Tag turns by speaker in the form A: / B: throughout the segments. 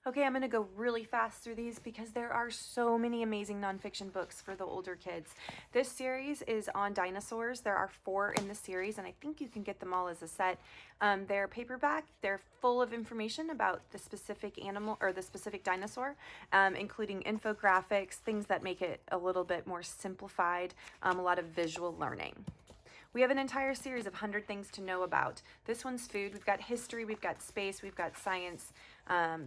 A: Okay, I'm going to go really fast through these because there are so many amazing nonfiction books for the older kids. This series is on dinosaurs. There are 4 in the series, and I think you can get them all as a set. They're paperback. They're full of information about the specific animal or the specific dinosaur, including infographics, things that make it a little bit more simplified, a lot of visual learning. We have an entire series of 100 things to know about. This one's food. We've got history, we've got space, we've got science.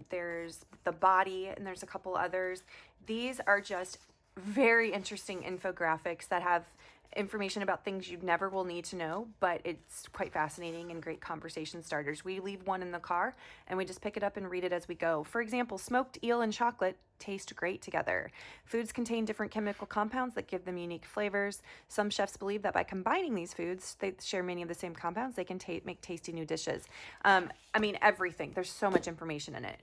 A: There's the body, and there's a couple others. These are just very interesting infographics that have information about things you never will need to know, but it's quite fascinating and great conversation starters. We leave one in the car and we just pick it up and read it as we go. For example, smoked eel and chocolate taste great together. Foods contain different chemical compounds that give them unique flavors. Some chefs believe that by combining these foods, they share many of the same compounds, they can make tasty new dishes. I mean, everything. There's so much information in it.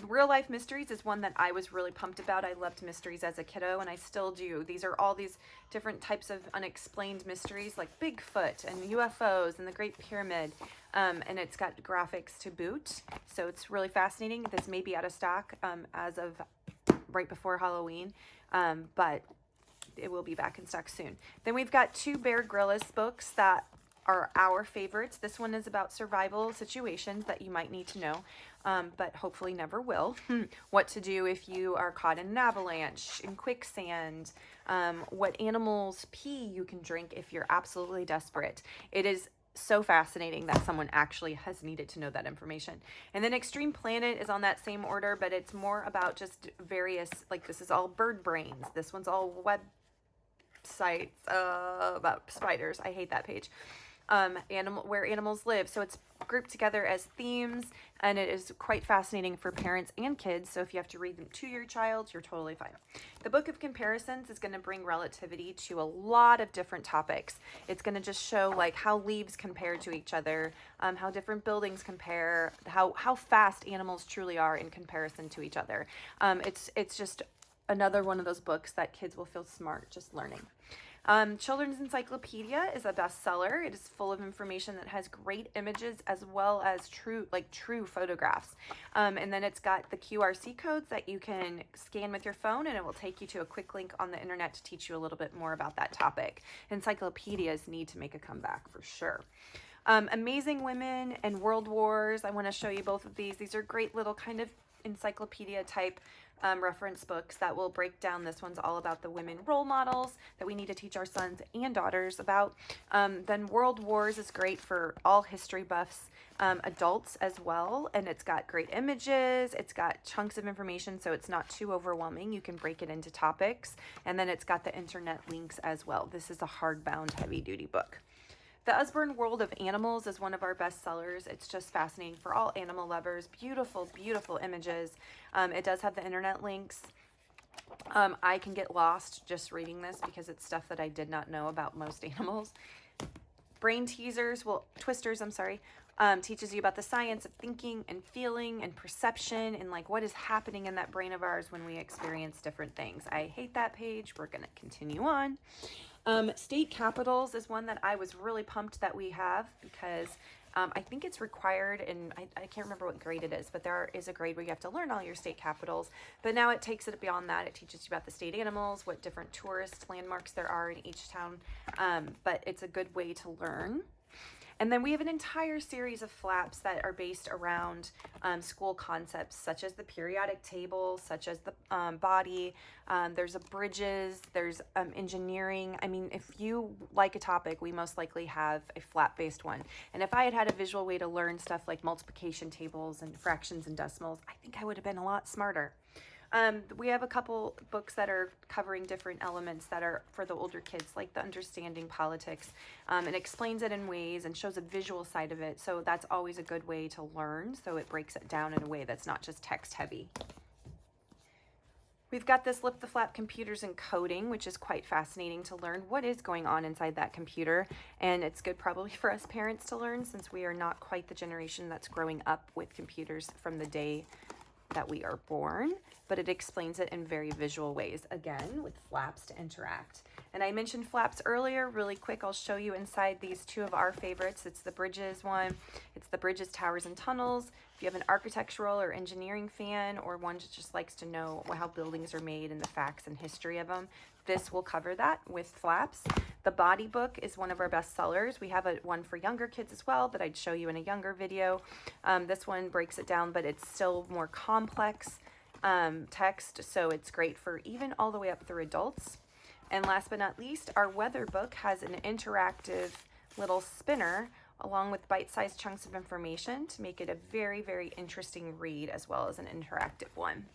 A: Real life mysteries is one that I was really pumped about. I loved mysteries as a kiddo, and I still do. These are all these different types of unexplained mysteries like Bigfoot and UFOs and the Great Pyramid. And it's got graphics to boot, so it's really fascinating. This may be out of stock as of right before Halloween, but it will be back in stock soon. Then we've got 2 Bear Grylls books that are our favorites. This one is about survival situations that you might need to know, but hopefully never will. What to do if you are caught in an avalanche, in quicksand, what animals pee you can drink if you're absolutely desperate. It is so fascinating that someone actually has needed to know that information. And then Extreme Planet is on that same order, but it's more about just various, like this is all bird brains. This one's all websites about spiders. I hate that page. Where animals live. So it's grouped together as themes, and it is quite fascinating for parents and kids. So if you have to read them to your child, you're totally fine. The Book of Comparisons is going to bring relativity to a lot of different topics. It's going to just show like how leaves compare to each other, how different buildings compare, how fast animals truly are in comparison to each other. It's just another one of those books that kids will feel smart just learning. Children's Encyclopedia is a bestseller. It is full of information that has great images as well as true photographs. And then it's got the QRC codes that you can scan with your phone, and it will take you to a quick link on the internet to teach you a little bit more about that topic. Encyclopedias need to make a comeback for sure. Amazing Women and World Wars. I want to show you both of these. These are great little kind of encyclopedia type reference books that will break down. This one's all about the women role models that we need to teach our sons and daughters about. Then World Wars is great for all history buffs, adults as well, and it's got great images, it's got chunks of information, so it's not too overwhelming. You can break it into topics, and then it's got the internet links as well. This is a hardbound heavy-duty book. The Usborne World of Animals is one of our best sellers. It's just fascinating for all animal lovers. Beautiful, beautiful images. It does have the internet links. I can get lost just reading this because it's stuff that I did not know about most animals. Twisters, I'm sorry, teaches you about the science of thinking and feeling and perception and like what is happening in that brain of ours when we experience different things. I hate that page. We're going to continue on. State capitals is one that I was really pumped that we have because I think it's required, and I can't remember what grade it is, but there is a grade where you have to learn all your state capitals. But now it takes it beyond that. It teaches you about the state animals, what different tourist landmarks there are in each town, but it's a good way to learn. And then we have an entire series of flaps that are based around school concepts, such as the periodic table, such as the body. There's bridges, there's engineering. I mean, if you like a topic, we most likely have a flap-based one. And if I had had a visual way to learn stuff like multiplication tables and fractions and decimals, I think I would have been a lot smarter. We have a couple books that are covering different elements that are for the older kids, like the Understanding Politics. It explains it in ways and shows a visual side of it. So that's always a good way to learn. So it breaks it down in a way that's not just text heavy. We've got this Lip the Flap Computers and Coding, which is quite fascinating to learn what is going on inside that computer. And it's good probably for us parents to learn since we are not quite the generation that's growing up with computers from the day that we are born, but it explains it in very visual ways, again, with flaps to interact. And I mentioned flaps earlier. Really quick, I'll show you inside these 2 of our favorites. It's the Bridges one. It's the Bridges, Towers, and Tunnels. If you have an architectural or engineering fan, or one that just likes to know how buildings are made and the facts and history of them, this will cover that with flaps. The body book is one of our best sellers. We have one for younger kids as well that I'd show you in a younger video. This one breaks it down, but it's still more complex text, so it's great for even all the way up through adults. And last but not least, our weather book has an interactive little spinner along with bite-sized chunks of information to make it a very, very interesting read, as well as an interactive one.